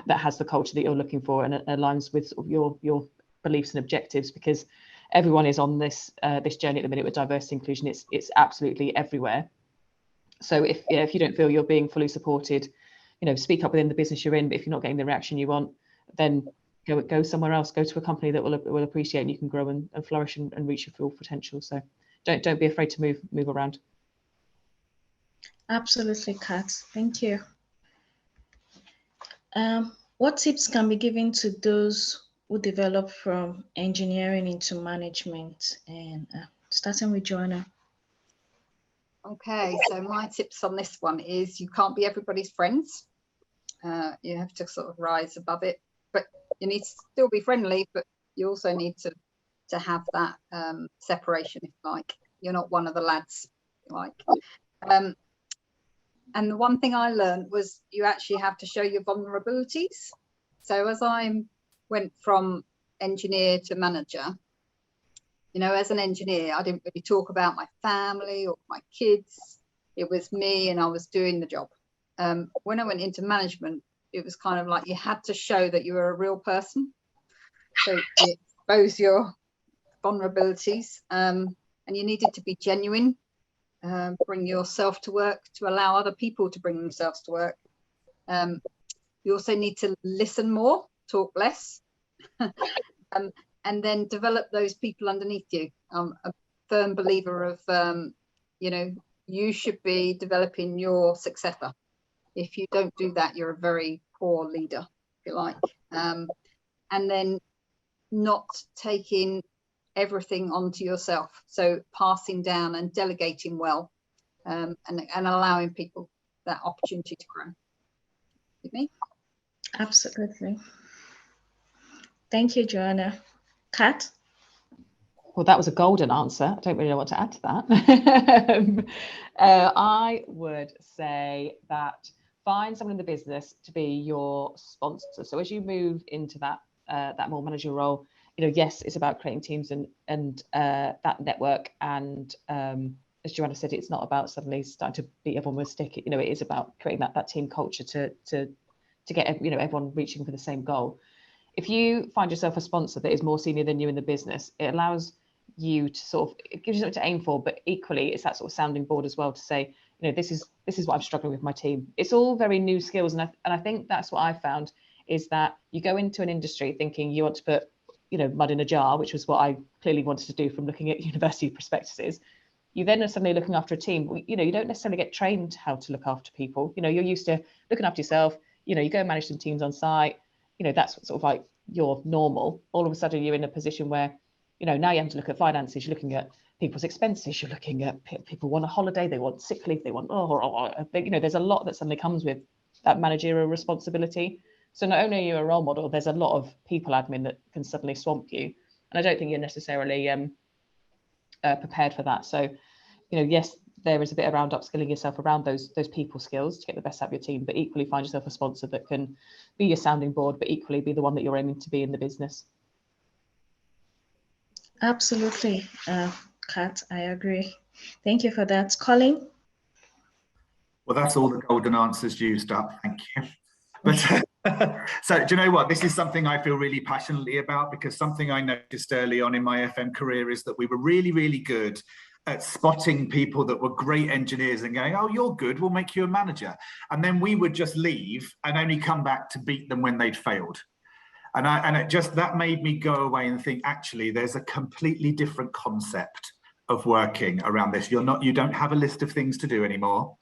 has the culture that you're looking for and aligns with sort of your beliefs and objectives, because everyone is on this journey at the minute with diversity and inclusion. It's absolutely everywhere. So if you don't feel you're being fully supported, speak up within the business you're in. But if you're not getting the reaction you want, then go somewhere else. Go to a company that will appreciate, and you can grow and flourish and reach your full potential. So don't be afraid to move around. Absolutely, Kat. Thank you. What tips can be given to those who develop from engineering into management? And starting with Joanna. Okay, so my tips on this one is, you can't be everybody's friends. You have to sort of rise above it, but you need to still be friendly, but you also need to have that separation, if you like. You're not one of the lads, if you like. And the one thing I learned was you actually have to show your vulnerabilities. So as I went from engineer to manager, as an engineer, I didn't really talk about my family or my kids. It was me, and I was doing the job. When I went into management, it was kind of like you had to show that you were a real person. So you expose your vulnerabilities, and you needed to be genuine. Bring yourself to work to allow other people to bring themselves to work. You also need to listen more, talk less, and then develop those people underneath you. I'm a firm believer of, you should be developing your successor. If you don't do that, you're a very poor leader, if you like. And then not taking everything onto yourself. So passing down and delegating well, and allowing people that opportunity to grow. With me? Absolutely. Thank you, Joanna. Kat? Well, that was a golden answer. I don't really know what to add to that. I would say that find someone in the business to be your sponsor. So as you move into that more managerial role, yes, it's about creating teams and that network. And as Joanna said, it's not about suddenly starting to beat everyone with a stick. It is about creating that team culture to get everyone reaching for the same goal. If you find yourself a sponsor that is more senior than you in the business, it allows you to sort of, it gives you something to aim for, but equally it's that sort of sounding board as well to say, you know, this is what I'm struggling with my team. It's all very new skills, and I think that's what I found is that you go into an industry thinking you want to put, you know, mud in a jar, which was what I clearly wanted to do from looking at university prospectuses. You then are suddenly looking after a team. You know, you don't necessarily get trained how to look after people. You know, you're used to looking after yourself. You know, you go and manage some teams on site. You know, that's sort of like your normal. All of a sudden, you're in a position where, you know, now you have to look at finances. You're looking at people's expenses. You're looking at people want a holiday. They want sick leave. They want you know, there's a lot that suddenly comes with that managerial responsibility. So not only are you a role model, there's a lot of people admin that can suddenly swamp you. And I don't think you're necessarily prepared for that. So, you know, yes, there is a bit around upskilling yourself around those people skills to get the best out of your team, but equally find yourself a sponsor that can be your sounding board, but equally be the one that you're aiming to be in the business. Absolutely, Kat, I agree. Thank you for that. Colin? Well, that's all the golden answers used up. Thank you. But so do you know what? This is something I feel really passionately about, because something I noticed early on in my FM career is that we were really, really good at spotting people that were great engineers and going, oh, you're good, we'll make you a manager. And then we would just leave and only come back to beat them when they'd failed. And it just, that made me go away and think, actually, there's a completely different concept of working around this. You don't have a list of things to do anymore.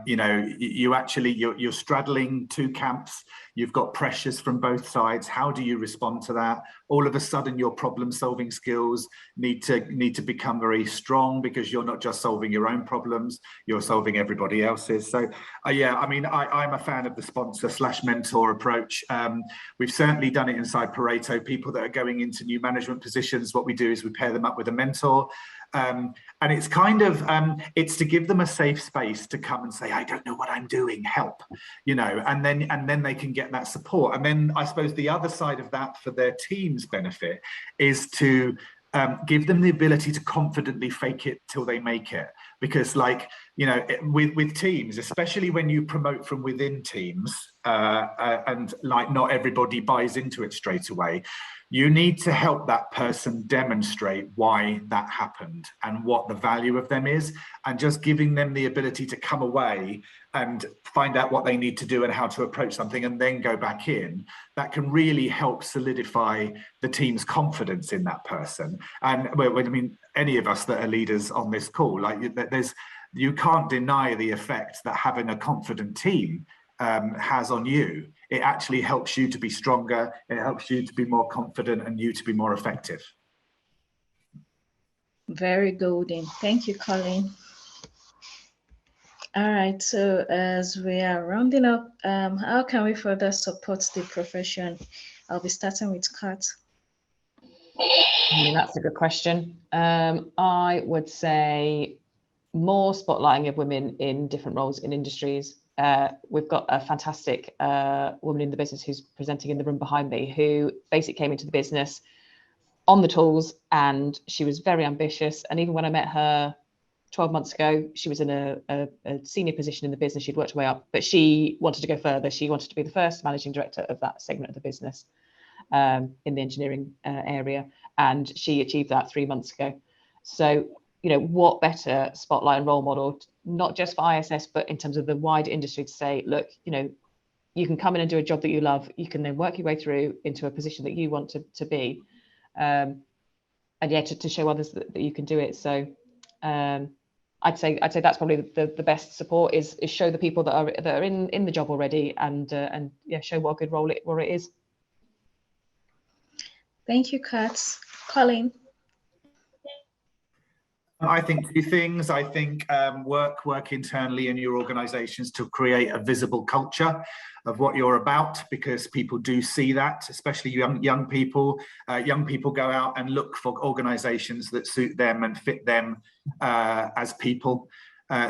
You know, you're straddling two camps. You've got pressures from both sides. How do you respond to that? All of a sudden, your problem-solving skills need to become very strong, because you're not just solving your own problems, you're solving everybody else's. So, yeah, I mean, I'm a fan of the sponsor/mentor approach. We've certainly done it inside Pareto. People that are going into new management positions, what we do is we pair them up with a mentor. And it's kind of, it's to give them a safe space to come and say, I don't know what I'm doing, help, you know, and then they can get that support. And then I suppose the other side of that for their team's benefit is to give them the ability to confidently fake it till they make it. Because, like, you know, with teams, especially when you promote from within teams, and like not everybody buys into it straight away, you need to help that person demonstrate why that happened and what the value of them is, and just giving them the ability to come away and find out what they need to do and how to approach something and then go back in. That can really help solidify the team's confidence in that person. And I mean, any of us that are leaders on this call, like, you can't deny the effect that having a confident team has on you. It actually helps you to be stronger, it helps you to be more confident, and you to be more effective. Very golden. Thank you, Colin. All right, so as we are rounding up, how can we further support the profession? I'll be starting with Kat. I mean, that's a good question. I would say more spotlighting of women in different roles in industries. We've got a fantastic woman in the business who's presenting in the room behind me, who basically came into the business on the tools, and she was very ambitious. And even when I met her 12 months ago, she was in a senior position in the business. She'd worked her way up, but she wanted to go further. She wanted to be the first managing director of that segment of the business in the engineering area. And she achieved that 3 months ago. So, you know, what better spotlight and role model, not just for ISS, but in terms of the wider industry, to say, look, you know, you can come in and do a job that you love. You can then work your way through into a position that you want to be. And yeah, to show others that you can do it. So I'd say that's probably the best support is show the people that are in the job already, and yeah, show what a good role it is. Thank you, Kat. Colin. I think two things. I think work internally in your organizations to create a visible culture of what you're about, because people do see that, especially young people. Young people go out and look for organizations that suit them and fit them as people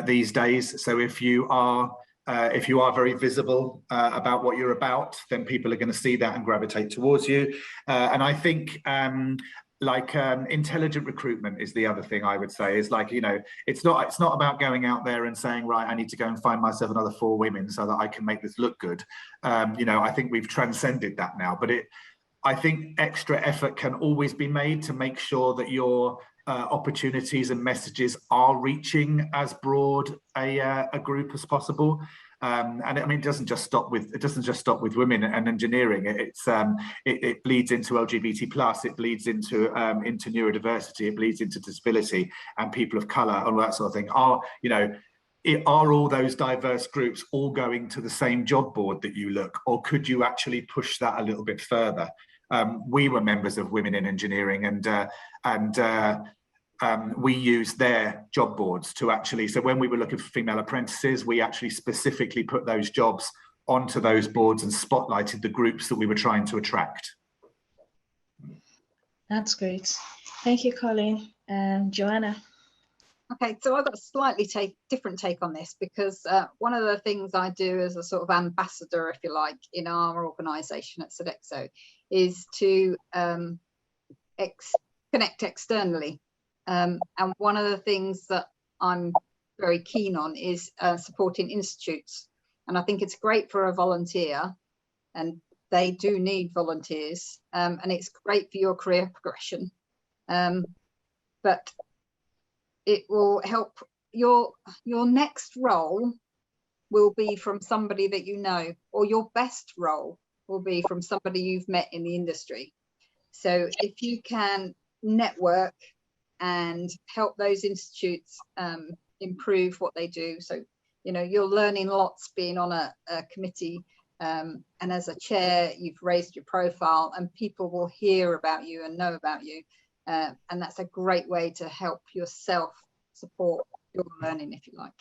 these days. So if you are very visible about what you're about, then people are going to see that and gravitate towards you. And I think intelligent recruitment is the other thing I would say, is like, you know, it's not about going out there and saying, right, I need to go and find myself another 4 women so that I can make this look good. You know, I think we've transcended that now, but I think extra effort can always be made to make sure that your opportunities and messages are reaching as broad a group as possible. And I mean, it doesn't just stop with women and engineering. It bleeds into LGBT plus. It bleeds into neurodiversity. It bleeds into disability and people of colour, all that sort of thing. Are all those diverse groups all going to the same job board that you look, or could you actually push that a little bit further? We were members of Women in Engineering, and we used their job boards to actually, so when we were looking for female apprentices, we actually specifically put those jobs onto those boards and spotlighted the groups that we were trying to attract. That's great. Thank you, Colin. Joanna. Okay, so I've got a slightly different take on this, because one of the things I do as a sort of ambassador, if you like, in our organisation at Sodexo is to connect externally. And one of the things that I'm very keen on is supporting institutes. And I think it's great for a volunteer, and they do need volunteers, and it's great for your career progression. But it will help your next role will be from somebody that you know, or your best role will be from somebody you've met in the industry. So if you can network and help those institutes improve what they do. So, you're learning lots being on a committee, and as a chair, you've raised your profile and people will hear about you and know about you. And that's a great way to help yourself support your learning, if you like.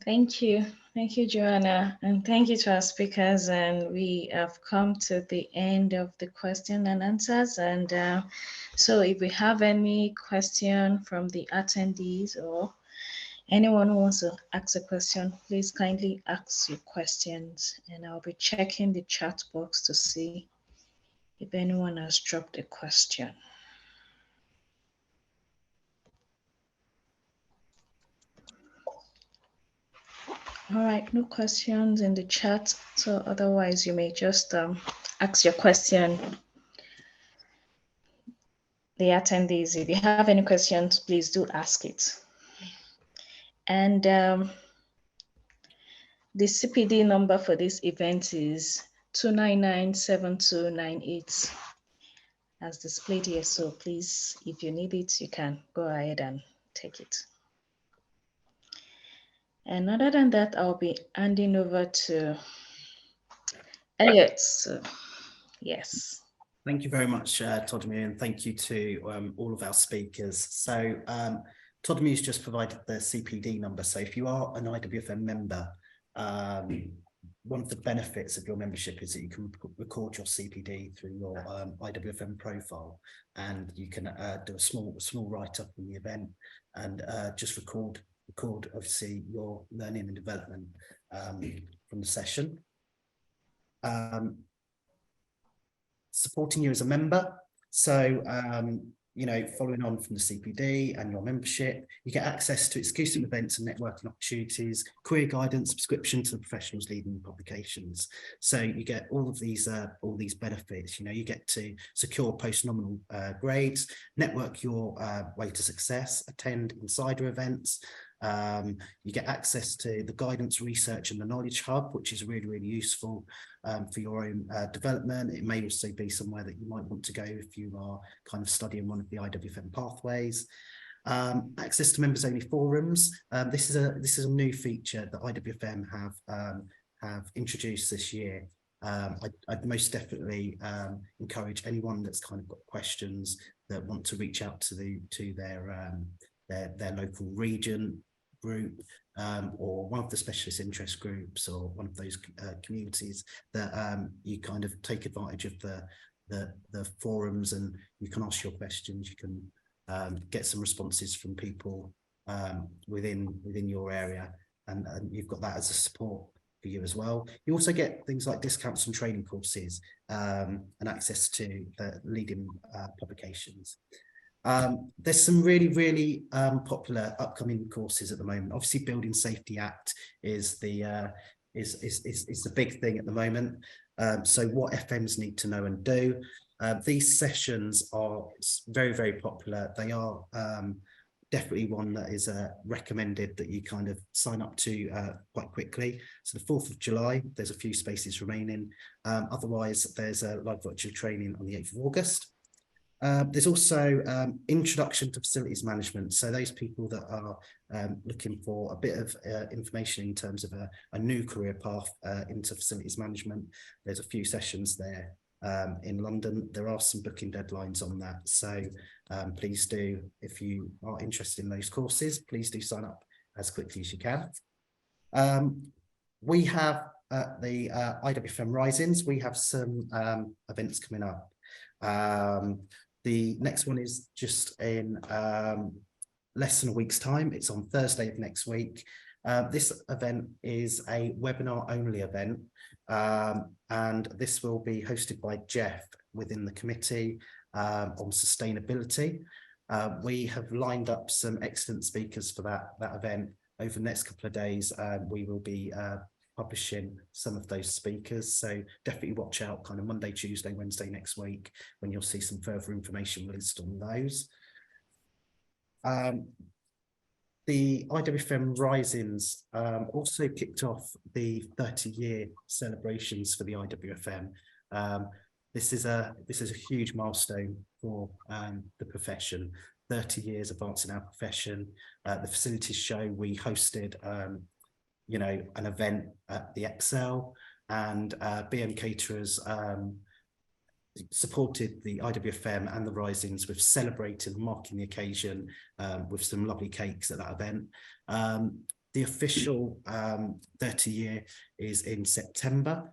Thank you, Joanna, and thank you to our speakers. And we have come to the end of the question and answers. And so if we have any question from the attendees or anyone who wants to ask a question, please kindly ask your questions, and I'll be checking the chat box to see if anyone has dropped a question. All right, no questions in the chat. So otherwise you may just ask your question. The attendees, if you have any questions, please do ask it. And the CPD number for this event is 2997298 as displayed here. So please, if you need it, you can go ahead and take it. And other than that, I'll be handing over to Elliot. So, yes. Thank you very much, Todemu, and thank you to all of our speakers. So Todemu's just provided the CPD number. So if you are an IWFM member, one of the benefits of your membership is that you can record your CPD through your IWFM profile, and you can do a small write-up in the event and just record obviously your learning and development from the session. Supporting you as a member, so following on from the CPD and your membership, you get access to exclusive events and networking opportunities, career guidance, subscription to the professionals leading publications. So you get all these benefits. You get to secure post-nominal grades, network your way to success, attend insider events. You get access to the guidance, research and the knowledge hub, which is really, really useful for your own development. It may also be somewhere that you might want to go if you are kind of studying one of the IWFM pathways. Access to members only forums. This is a new feature that IWFM have introduced this year. I'd most definitely encourage anyone that's kind of got questions that want to reach out to their local region group or one of the specialist interest groups or one of those communities that you kind of take advantage of the forums, and you can ask your questions. You can get some responses from people within your area, and you've got that as a support for you as well. You also get things like discounts on training courses and access to the leading publications. There's some really, really popular upcoming courses at the moment. Obviously, Building Safety Act is the is the big thing at the moment. So what FMs need to know and do. These sessions are very, very popular. They are definitely one that is recommended that you kind of sign up to quite quickly. So the 4th of July, there's a few spaces remaining. Otherwise, there's a live virtual training on the 8th of August. There's also introduction to facilities management. So those people that are looking for a bit of information in terms of a new career path into facilities management, there's a few sessions there in London. There are some booking deadlines on that. So please do, if you are interested in those courses, please do sign up as quickly as you can. We have the IWFM Risings. We have some events coming up. The next one is just in less than a week's time. It's on Thursday of next week. This event is a webinar only event, and this will be hosted by Jeff within the committee on sustainability. We have lined up some excellent speakers for that event. Over the next couple of days, we will be publishing some of those speakers, so definitely watch out kind of Monday, Tuesday, Wednesday next week when you'll see some further information released on those. The IWFM Risings also kicked off the 30-year celebrations for the IWFM. This is a huge milestone for the profession. 30 years advancing our profession. The facilities show, we hosted you know, an event at the Excel, and BM Caterers supported the IWFM and the Risings with celebrating, marking the occasion with some lovely cakes at that event. The official 30-year is in September.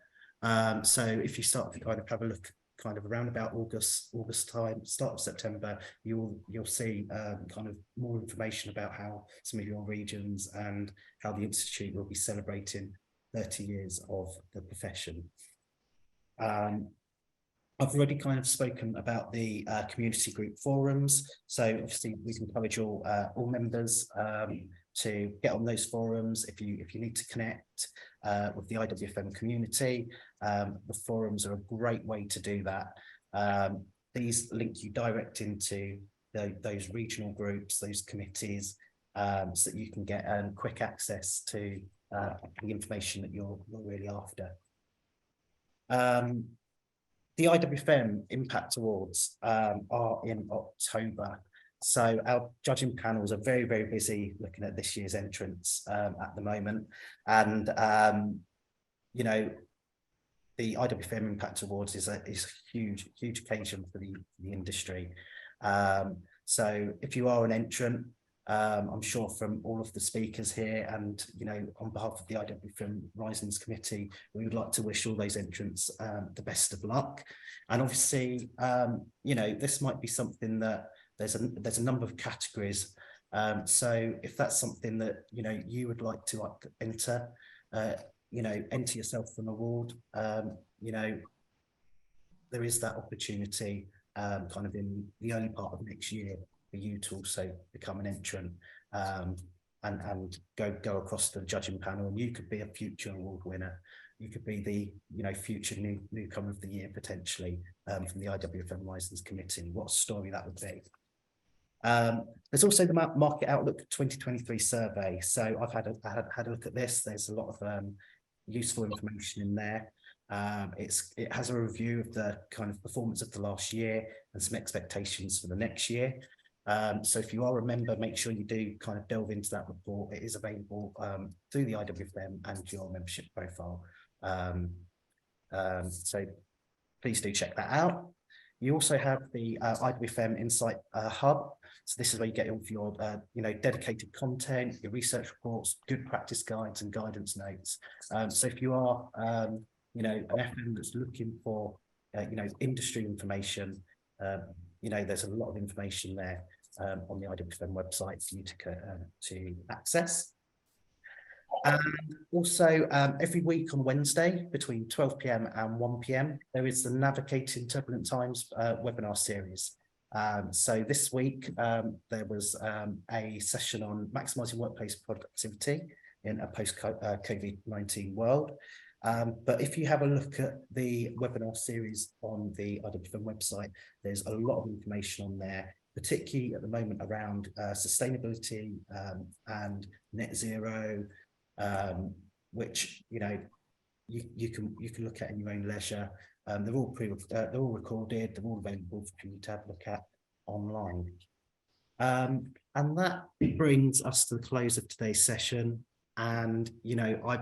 So if you start to kind of have a look kind of around about August time, start of September, you'll see kind of more information about how some of your regions and how the Institute will be celebrating 30 years of the profession. I've already kind of spoken about the community group forums. So obviously we encourage all members to get on those forums. If you need to connect with the IWFM community, the forums are a great way to do that. These link you direct into those regional groups, those committees, so that you can get quick access to the information that you're really after. The IWFM Impact Awards are in October. So our judging panels are very, very busy looking at this year's entrants at the moment. And, you know, the IWFM Impact Awards is a huge, huge occasion for the industry. So if you are an entrant, I'm sure from all of the speakers here and, you know, on behalf of the IWFM Risings Committee, we would like to wish all those entrants the best of luck. And obviously, you know, this might be something that there's a number of categories. So if that's something that, you know, you would like to enter, you know, enter yourself for an award, you know, there is that opportunity kind of in the early part of next year for you to also become an entrant and go across to the judging panel, and you could be a future award winner. You could be the, you know, future newcomer of the year potentially from the IWFM Risings Committee. What a story that would be. There's also the Market Outlook 2023 survey. So I've had a look at this. There's a lot of useful information in there. It has a review of the kind of performance of the last year and some expectations for the next year. So if you are a member, make sure you do kind of delve into that report. It is available through the IWFM and your membership profile. So please do check that out. You also have the IWFM Insight Hub. So this is where you get all of your, you know, dedicated content, your research reports, good practice guides and guidance notes. So if you are, you know, an FM that's looking for, you know, industry information, you know, there's a lot of information there on the IWFM website for you to access. And also every week on Wednesday between 12 p.m. and 1 p.m. there is the Navigating Turbulent Times webinar series. So this week there was a session on maximising workplace productivity in a post-COVID-19 world. But if you have a look at the webinar series on the IWFM website, there's a lot of information on there, particularly at the moment around sustainability and net zero, which you can look at in your own leisure. They're all recorded. They're all available for you to have a look at online. And that brings us to the close of today's session. And I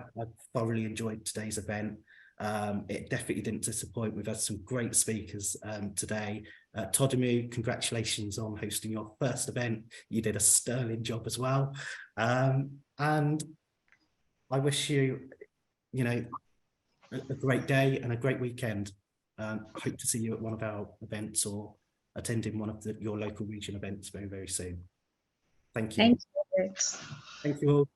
thoroughly enjoyed today's event. It definitely didn't disappoint. We've had some great speakers today. Todimu, congratulations on hosting your first event. You did a sterling job as well. And I wish you, a great day and a great weekend. Hope to see you at one of our events or attending one of your local region events very, very soon. Thank you. Thank you. Thank you all.